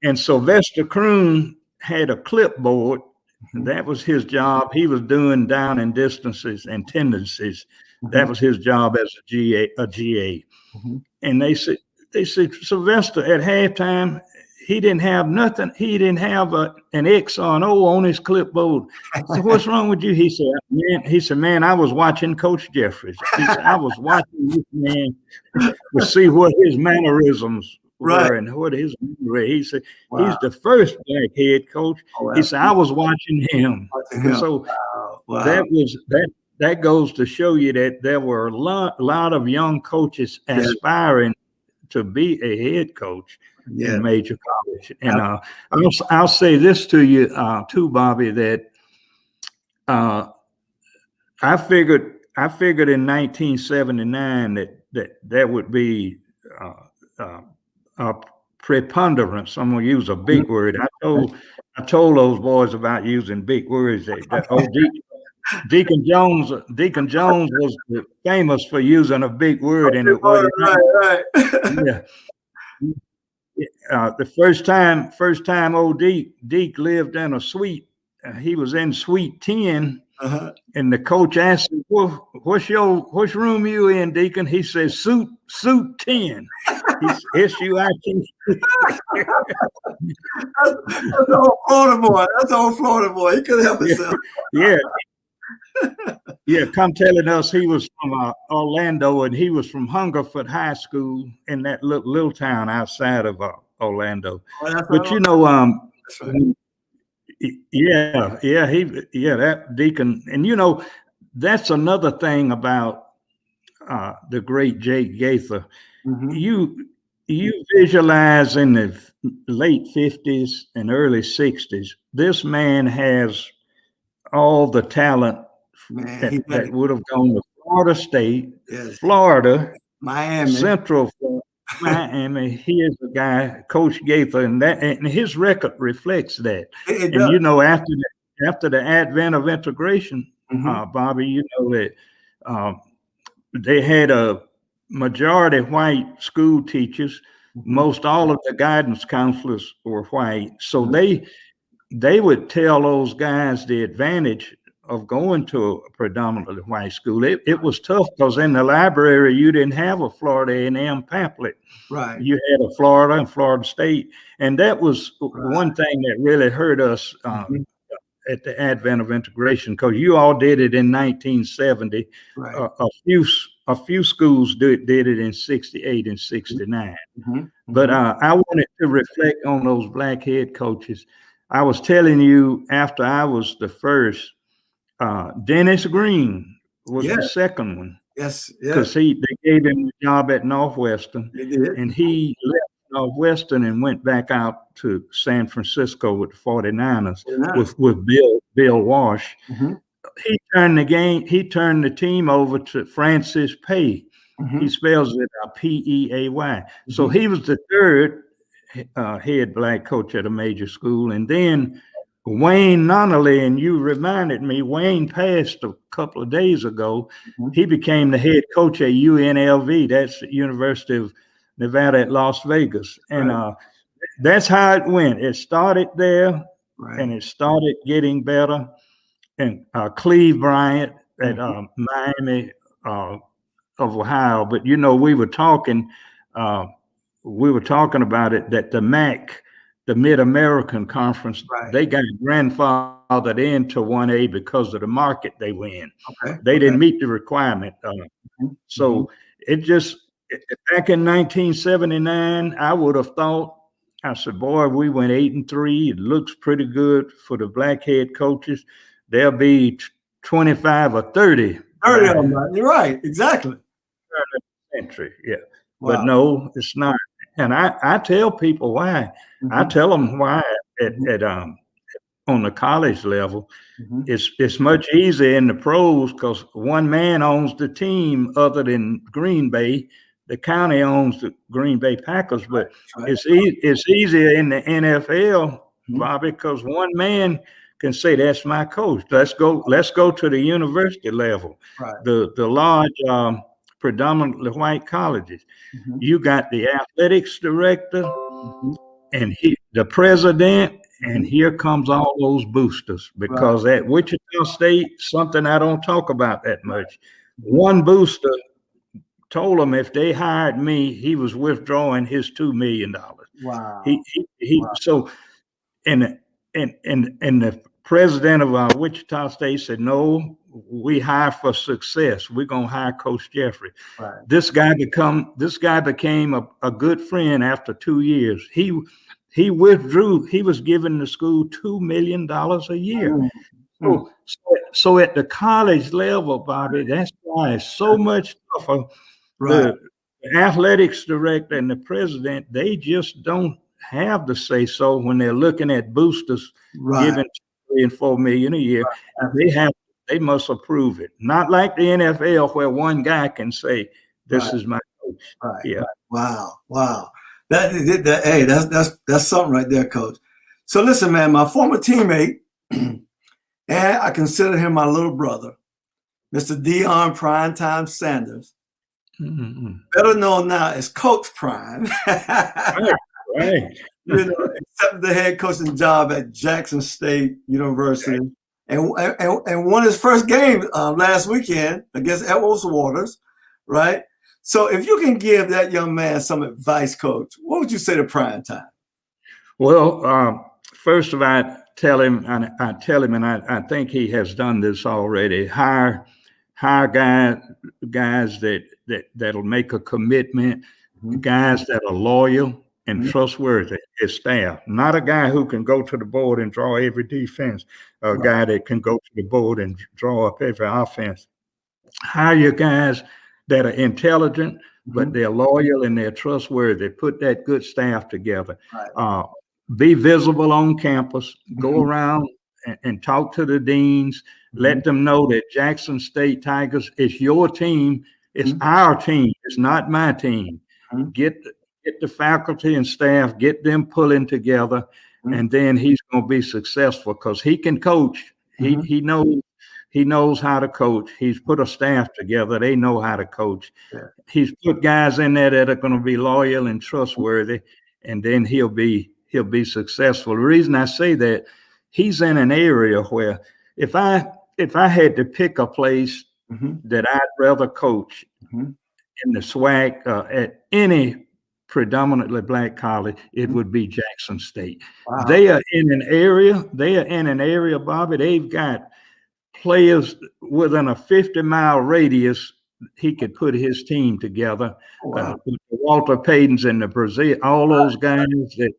And Sylvester Croon had a clipboard. That was his job. He was doing down and distances and tendencies. That was his job as a GA. And they said, Sylvester, at halftime, he didn't have nothing. He didn't have an X or an O on his clipboard. So what's wrong with you? He said, man, I was watching Coach Jeffries. He said, I was watching this man to see what his mannerisms were and what his memory. He said, he's the first black head coach. He said, I was watching him. So that goes to show you that there were a lot of young coaches aspiring to be a head coach in a major college. And I'll say this to you too, Bobby, that I figured in 1979 that would be a preponderance. I'm gonna use a big word. I told those boys about using big words. Deacon Jones was famous for using a big word, and it was right. The first time old Deke lived in a suite. He was in suite 10, and the coach asked him, well, which room you in, Deacon? He says, suit 10. He's SUIT. That's old Florida boy. That's old Florida boy. He couldn't help himself. Yeah, come telling us he was from Orlando, and he was from Hungerford High School in that little town outside of Orlando. But you know, that Deacon, and you know, that's another thing about the great Jake Gaither. You visualize in the late 50s and early 60s, this man has all the talent that would have gone to Florida State, Florida, Miami, Central Florida, Miami. He is the guy, Coach Gaither, and his record reflects that. And you know, after the advent of integration, Bobby, you know that they had a majority white school teachers. Most all of the guidance counselors were white, so they would tell those guys the advantage of going to a predominantly white school. It was tough because in the library you didn't have a Florida A&M pamphlet. Right. You had a Florida and Florida State, and that was one thing that really hurt us at the advent of integration, because you all did it in 1970. Right. A few schools did it in 68 and 69. But I wanted to reflect on those black head coaches. I was telling you, after I was the first, Dennis Green was the second one. Yes, because they gave him a job at Northwestern, and he left Northwestern and went back out to San Francisco with the 49ers with Bill Walsh. He turned the team over to Francis Pay. He spells it P-E-A-Y. So he was the third head black coach at a major school. And then Wayne Nonnelly, and you reminded me, Wayne passed a couple of days ago. He became the head coach at UNLV. That's the University of Nevada at Las Vegas. And that's how it went. It started there, and it started getting better. And Cleve Bryant at Miami of Ohio. But, you know, we were talking about it, that the MAC, the Mid-American Conference, they got grandfathered into 1A because of the market they were in. They didn't meet the requirement. So it just, back in 1979, I would have thought, I said, boy, we went 8-3. It looks pretty good for the black head coaches. There'll be 25 or 30. 30 of them, you're right, exactly. turn of the century. Yeah, but Wow. no, it's not. And I tell people why. I Mhm, tell them why mhm, at on the college level. mhm. It's much easier in the pros because one man owns the team other than Green Bay. The county owns the Green Bay Packers, but Right. it's easier in the NFL, Mhm. Bobby, because one man can say that's my coach. Let's go to the university level, Right. the large predominantly white colleges. Mhm, You got the athletics director mhm, and the president, and mhm. here comes all those boosters. Right. Because at Wichita State, something I don't talk about that Right. much. Mhm. One booster told them if they hired me, he was withdrawing his $2 million. Wow. He Wow. so and the president of Wichita State said, no, we hire for success. We're gonna hire Coach Jeffrey. Right. This guy became a good friend after 2 years. He withdrew. He was giving the school $2 million a year. Mm, mm. So at the college level, Bobby, that's why it's so much tougher. Right. The athletics director and the president, they just don't have the say so when they're looking at boosters Right. giving 3 and 4 million a year. Right. They must approve it. Not like the NFL where one guy can say, Right. this is my coach. Right. Yeah. Right. Wow. Wow. Hey, that's something right there, coach. So listen, man, my former teammate, and I consider him my little brother, Mr. Deion Primetime Sanders, Mm-hmm. better known now as Coach Prime. Right. Right. Accepted the head coaching job at Jackson State University, and won his first game last weekend against Edwards Waters, right? So, if you can give that young man some advice, Coach, what would you say to Prime Time? Well, first of all, I tell him, and I think he has done this already. Hire guys that'll make a commitment, Mhm, guys that are loyal and mhm. trustworthy. His staff, not a guy who can go to the board and draw every defense, a Right. guy that can go to the board and draw up every offense. Hire your guys that are intelligent, but Mhm. they're loyal and they're trustworthy. Put that good staff together. Right. Uh, be visible on campus. Go Mhm, around and talk to the deans. mhm, Let them know that Jackson State Tigers is your team. It's mhm, our team. It's not my team. mhm, Get get the faculty and staff. Get them pulling together, mhm, and then he's going to be successful because he can coach. mhm. He knows how to coach. He's put a staff together. They know how to coach. Yeah. He's put guys in there that are going to be loyal and trustworthy, and then he'll be successful. The reason I say that, he's in an area where if I had to pick a place Mhm, that I'd rather coach mhm. in the SWAC at any predominantly black college, it Mhm. would be Jackson State. Wow. They are in an area, Bobby. They've got players within a 50-mile radius. He could put his team together. Wow. With the Walter Paytons and the Brazil, all those guys that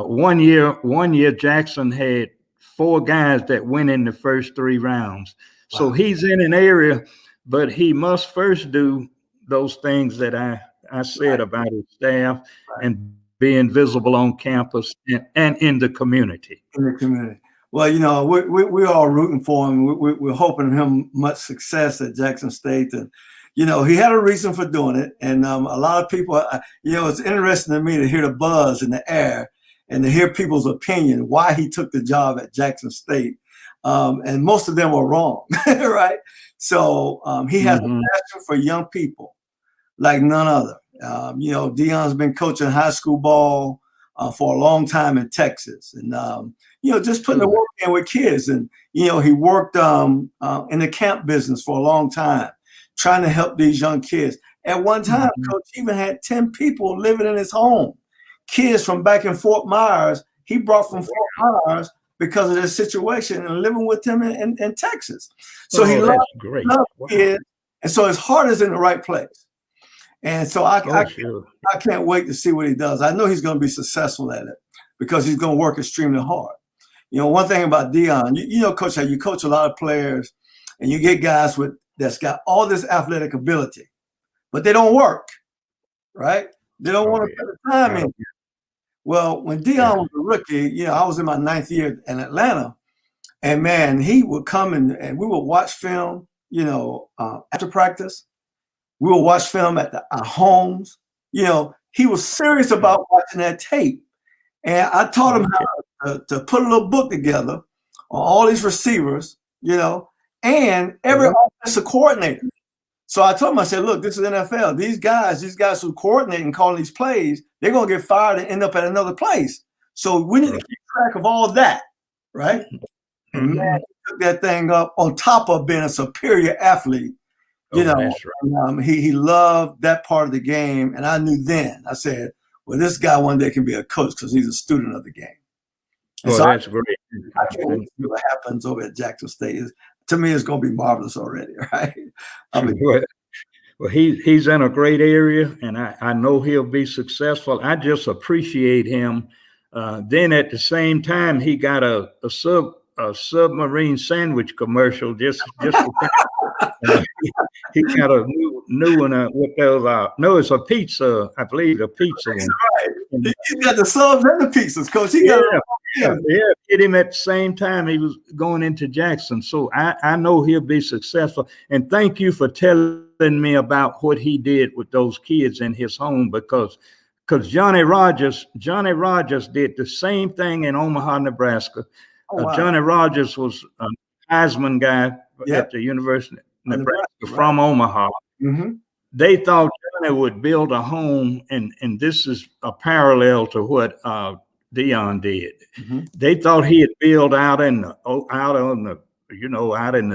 one year Jackson had 4 guys that went in the first 3 rounds. So Wow. he's in an area, but he must first do those things that I said Right. about his staff Right. and being visible on campus and in the community. In the community. Well, we're all rooting for him. We're hoping him much success at Jackson State, and he had a reason for doing it. And a lot of people, it's interesting to me to hear the buzz in the air and to hear people's opinion why he took the job at Jackson State, and most of them are wrong, right? So he has a Mhm. passion for young people like none other. Deion's been coaching high school ball for a long time in Texas, and just putting the Good. work in with kids. And he worked in the camp business for a long time, trying to help these young kids. At one time, Mhm. Coach even had 10 people living in his home, kids from back in Fort Myers. He brought from Fort Myers because of this situation and living with him in Texas. So he Oh, that's great. loved Wow. kids, and so his heart is in the right place. And so Oh, sure. I can't wait to see what he does. I know he's going to be successful at it because he's going to work extremely hard. One thing about Deion, Coach, how you coach a lot of players and you get guys that's got all this athletic ability, but they don't work, right? They don't want to put the time Oh, in. Well, when Dion was a rookie, I was in my 9th year in Atlanta, and man, he would come and we would watch film, after practice. We would watch film at our homes. He was serious about watching that tape. And I taught him how to put a little book together on all these receivers, and every offensive coordinator. So I told him, I said, look, this is NFL. These guys who coordinate and call these plays, they're going to get fired and end up at another place. So we need to keep track of all of that, right? And man, he took that thing up on top of being a superior athlete. That's right. He loved that part of the game. And I knew then, I said, well, this guy one day can be a coach because he's a student of the game. And so that's great. I can't wait to see what happens over at Jackson State. To me, it's going to be marvelous already, right? Well, he's in a great area, and I know he'll be successful. I just appreciate him. Then at the same time, he got a submarine sandwich commercial just he got a new one with those. No, it's a pizza. I believe a pizza one. Right. He got the subs and the pizzas, Coach. Hit him at the same time he was going into Jackson. So I know he'll be successful. And thank you for telling me about what he did with those kids in his home, because Johnny Rogers did the same thing in Omaha, Nebraska. Oh, wow. Johnny Rogers was a Heisman guy at the University of Nebraska from Omaha. Mm-hmm. They thought Johnny would build a home, and this is a parallel to what Dion did. Mm-hmm. They thought he'd build out in the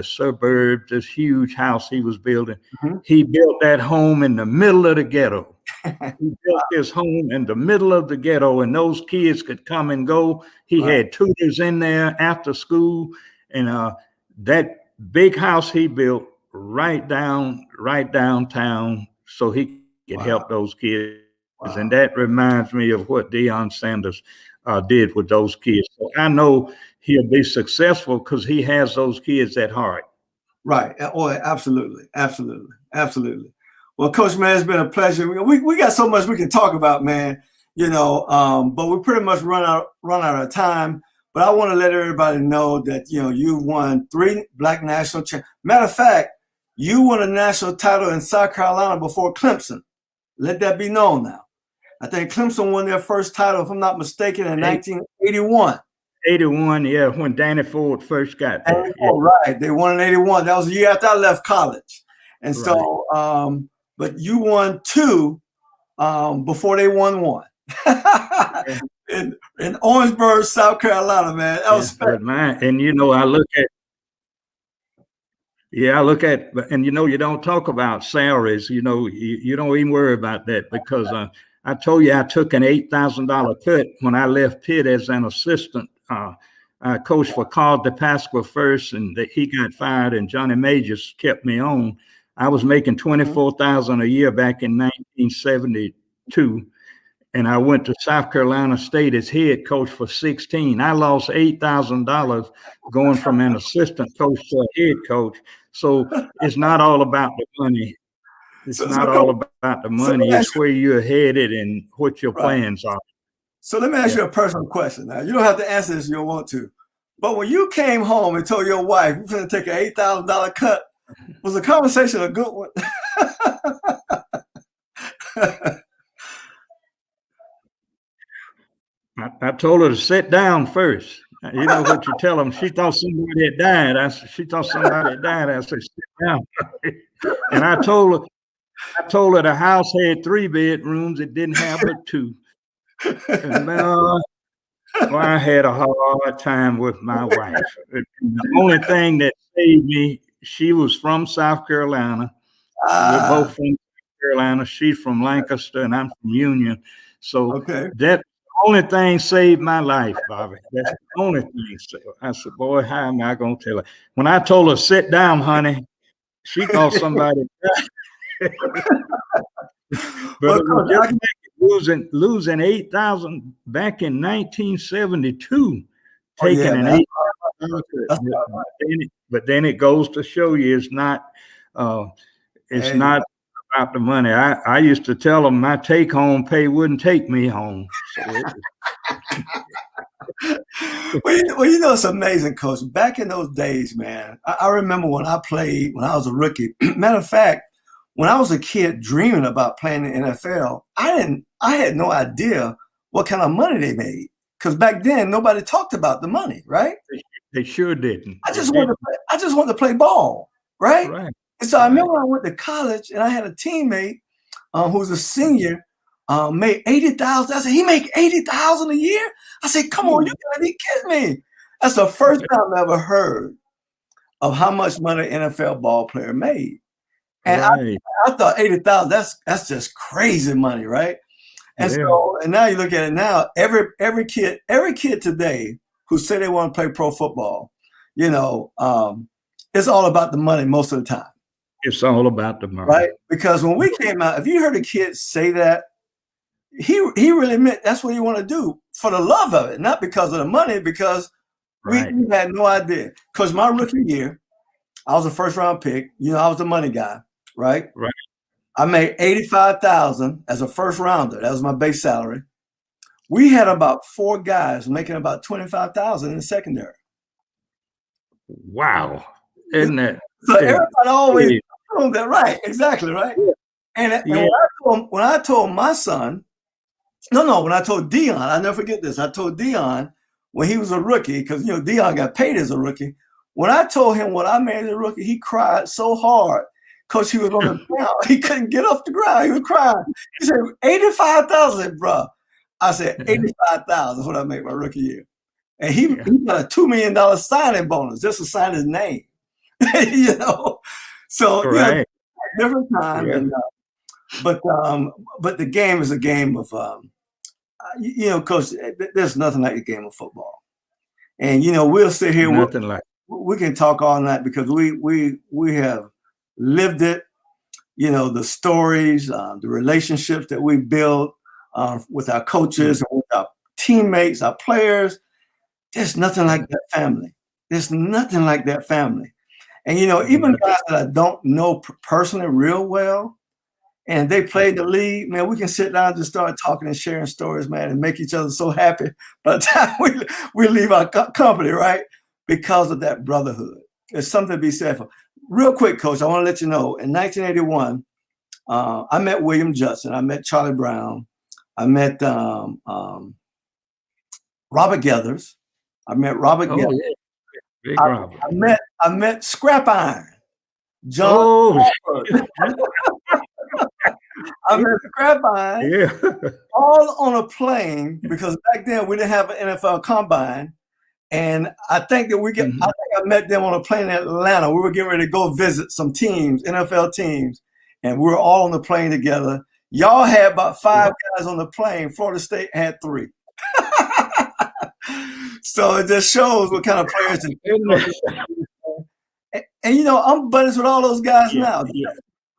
suburbs, this huge house he was building. Mm-hmm. He built that home in the middle of the ghetto. He built his home in the middle of the ghetto, and those kids could come and go. He had tutors in there after school, and that big house he built right downtown, so he could help those kids. And that reminds me of what Deion Sanders did with those kids. So I know he'll be successful because he has those kids at heart. Right. Oh, absolutely. Well, Coach, man, it's been a pleasure. We got so much we can talk about, man. But we pretty much run out of time. But I want to let everybody know that you've won 3 Black national championships. Matter of fact, you won a national title in South Carolina before Clemson. Let that be known now. I think Clemson won their first title, if I'm not mistaken, in 1981. 81, yeah, when Danny Ford first got there. Right. They won in 81. That was the year after I left college. And so, but you won 2 before they won 1. in Orangeburg, South Carolina, man. That was special. And I look at, and you don't talk about salaries. You don't even worry about that, because I told you I took an $8,000 cut when I left Pitt as an assistant. I coached for Carl DePasqua first, and he got fired, and Johnny Majors kept me on. I was making $24,000 a year back in 1972, and I went to South Carolina State as head coach for 16. I lost $8,000 going from an assistant coach to a head coach. So it's not all about the money. It's not all about the money. It's where you're headed and what your plans are. So let me ask you a personal question. Now, you don't have to answer this if you don't want to. But when you came home and told your wife you're going to take an $8,000 cut, was the conversation a good one? I told her to sit down first. You know what you tell them? She thought somebody had died. She thought somebody had died. I said, sit down. And I told her the house had 3 bedrooms. It didn't have but 2. And I had a hard time with my wife. The only thing that saved me, she was from South Carolina. We're both from South Carolina. She's from Lancaster, and I'm from Union. So that only thing saved my life, Bobby. That's the only thing. I said, boy, how am I going to tell her? When I told her, sit down, honey, she thought somebody died. But losing 8,000 back in 1972, taking an 8,000, but then it goes to show you it's not about about the money. I used to tell them my take-home pay wouldn't take me home. So Well, it's amazing, Coach. Back in those days, man, I remember when I played when I was a rookie. Matter of fact, when I was a kid dreaming about playing in the NFL, I had no idea what kind of money they made. Because back then nobody talked about the money, right? they sure didn't. I just wanted to play ball, right? Right. And so I remember I went to college and I had a teammate who was a senior, made 80,000. I said, he make 80,000 a year? I said, come on, you gotta be kidding me. That's the first time I ever heard of how much money an NFL ball player made. And Right. I thought 80,000, that's just crazy money, right? And Yeah. so, and now you look at it now, every kid today who say they want to play pro football, it's all about the money most of the time. It's all about the money. Right? Because when we came out, if you heard a kid say that, he really meant that's what he want to do for the love of it, not because of the money, because Right. we had no idea. Because my rookie year, I was a first round pick. I was the money guy, right? Right. I made 85,000 as a first rounder. That was my base salary. We had about 4 guys making about 25,000 in the secondary. Wow. Isn't that? So everybody always told that, right? Exactly, right? And when I told my son, when I told Dion, I never forget this. I told Dion when he was a rookie, because Dion got paid as a rookie. When I told him what I made as a rookie, he cried so hard because he was on the ground. He couldn't get off the ground. He was crying. He said, 85,000, bro. I said, 85,000 is what I made my rookie year. And he got a $2 million signing bonus just to sign his name. So different time. Yeah. And, but the game is a game of, Coach, there's nothing like the game of football. And, we'll sit here. We can talk all night because we have lived it, the stories, the relationships that we built with our coaches and with our teammates, our players. There's nothing like that family. There's nothing like that family. And, even guys that I don't know personally real well, and they play the league, man, we can sit down and just start talking and sharing stories, man, and make each other so happy by the time we leave our company, right? Because of that brotherhood. There's something to be said for. Real quick, Coach, I want to let you know, in 1981, I met William Judson. I met Charlie Brown. I met Robert Geathers. I met Robert Geathers. Yeah. Big Robert. I met Scrap Iron. John. I met Scrap Iron. Yeah. All on a plane because back then we didn't have an NFL combine. And I think that I met them on a plane in Atlanta. We were getting ready to go visit some teams, NFL teams, and we were all on the plane together. Y'all had about 5 guys on the plane. Florida State had 3. So it just shows what kind of players. And I'm buddies with all those guys now. Yeah.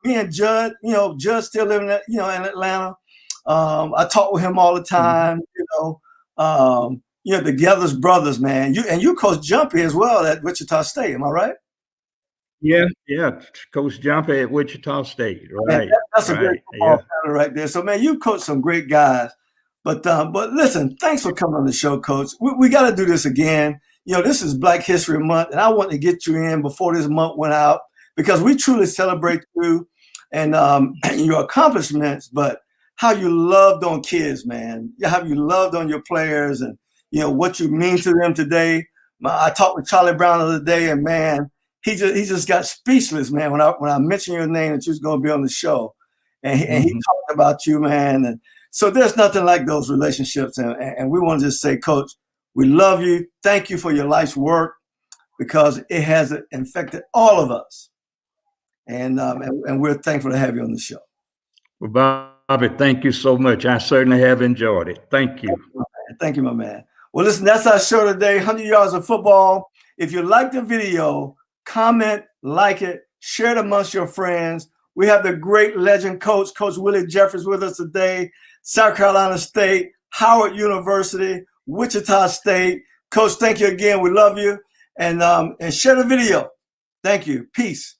Me and Judd, Judd still living in Atlanta. I talk with him all the time. The Geathers brothers, man. You coach Jumpy as well at Wichita State. Am I right? Yeah. Coach Jumpy at Wichita State. Right. That's a great football family right there. So, man, you coach some great guys. But listen, thanks for coming on the show, Coach. We got to do this again. This is Black History Month, and I want to get you in before this month went out because we truly celebrate you and your accomplishments, but how you loved on kids, man. How you loved on your players and, what you mean to them today. I talked with Charlie Brown the other day, and, man, he just got speechless, man, when I mentioned your name that you was going to be on the show. And he talked about you, man. And so there's nothing like those relationships. And we want to just say, Coach, we love you. Thank you for your life's work because it has infected all of us. And we're thankful to have you on the show. Well, Bobby, thank you so much. I certainly have enjoyed it. Thank you. Thank you, my man. Well, listen, that's our show today, 100 Yards of Football. If you like the video, comment, like it, share it amongst your friends. We have the great legend coach, Coach Willie Jeffries, with us today. South Carolina State, Howard University, Wichita State. Coach, thank you again. We love you. And share the video. Thank you. Peace.